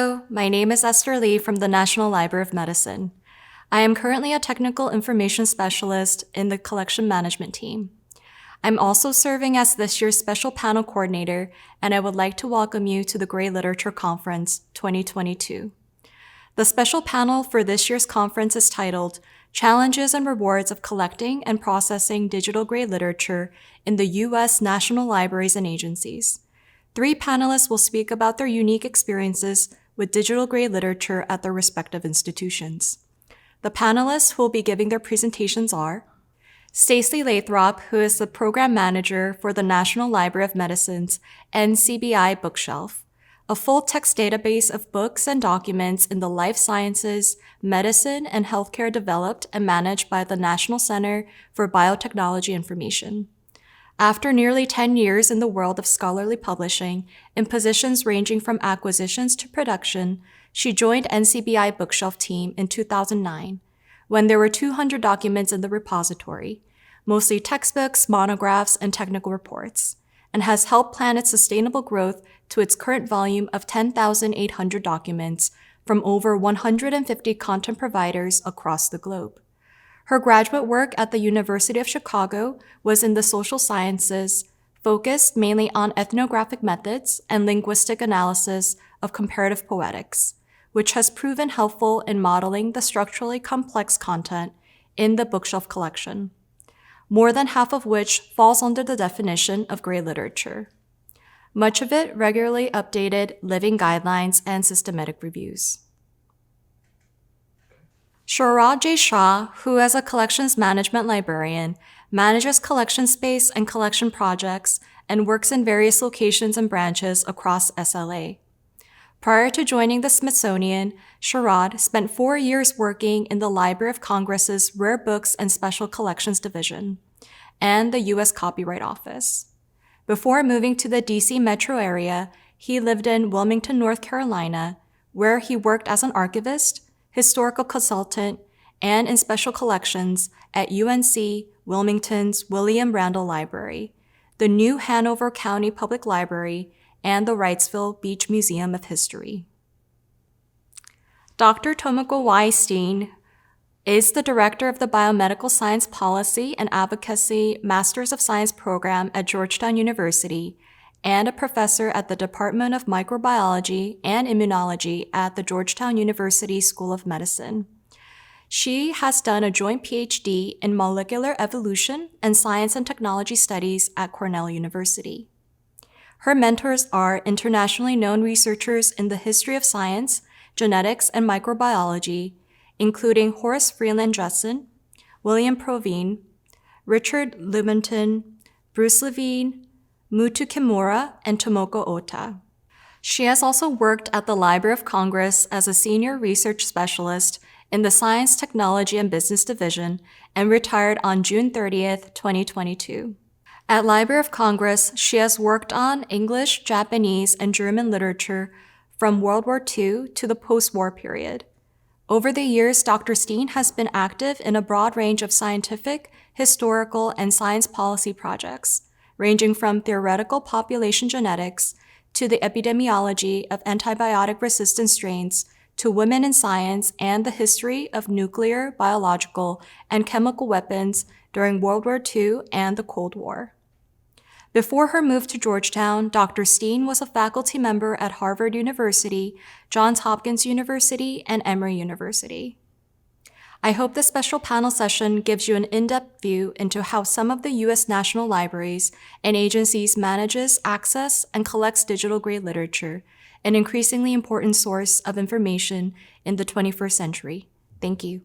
Hello, my name is Esther Lee from the National Library of Medicine. I am currently a technical information specialist in the collection management team. I'm also serving as this year's special panel coordinator, and I would like to welcome you to the Grey Literature Conference 2022. The special panel for this year's conference is titled Challenges and Rewards of Collecting and Processing Digital Grey Literature in the U.S. National Libraries and Agencies. 3 panelists will speak about their unique experiences with digital grey literature at their respective institutions. The panelists who will be giving their presentations are Stacey Lathrop, who is the Program Manager for the National Library of Medicine's NCBI Bookshelf, a full-text database of books and documents in the life sciences, medicine, and healthcare developed and managed by the National Center for Biotechnology Information. After nearly 10 years in the world of scholarly publishing, in positions ranging from acquisitions to production, she joined NCBI Bookshelf team in 2009, when there were 200 documents in the repository, mostly textbooks, monographs, and technical reports, and has helped plan its sustainable growth to its current volume of 10,800 documents from over 150 content providers across the globe. Her graduate work at the University of Chicago was in the social sciences, focused mainly on ethnographic methods and linguistic analysis of comparative poetics, which has proven helpful in modeling the structurally complex content in the bookshelf collection, more than half of which falls under the definition of grey literature. Much of it regularly updated living guidelines and systematic reviews. Shourad J. Shah, who as a collections management librarian, manages collection space and collection projects and works in various locations and branches across SLA. Prior to joining the Smithsonian, Shourad spent 4 years working in the Library of Congress's Rare Books and Special Collections Division and the U.S. Copyright Office. Before moving to the D.C. metro area, he lived in Wilmington, North Carolina, where he worked as an archivist, historical consultant, and in special collections at UNC Wilmington's William Randall Library, the New Hanover County Public Library, and the Wrightsville Beach Museum of History. Dr. Tomoko Weinstein is the director of the Biomedical Science Policy and Advocacy Masters of Science program at Georgetown University and a professor at the Department of Microbiology and Immunology at the Georgetown University School of Medicine. She has done a joint PhD in molecular evolution and science and technology studies at Cornell University. Her mentors are internationally known researchers in the history of science, genetics, and microbiology, including Horace Freeland Jessen, William Provine, Richard Lumenton, Bruce Levine, Mutu Kimura, and Tomoko Ota. She has also worked at the Library of Congress as a senior research specialist in the Science, Technology, and Business Division and retired on June 30th, 2022. At Library of Congress, she has worked on English, Japanese, and German literature from World War II to the post-war period. Over the years, Dr. Steen has been active in a broad range of scientific, historical, and science policy projects, ranging from theoretical population genetics to the epidemiology of antibiotic-resistant strains to women in science and the history of nuclear, biological, and chemical weapons during World War II and the Cold War. Before her move to Georgetown, Dr. Steen was a faculty member at Harvard University, Johns Hopkins University, and Emory University. I hope this special panel session gives you an in-depth view into how some of the U.S. national libraries and agencies manages, access, and collects digital grey literature, an increasingly important source of information in the 21st century. Thank you.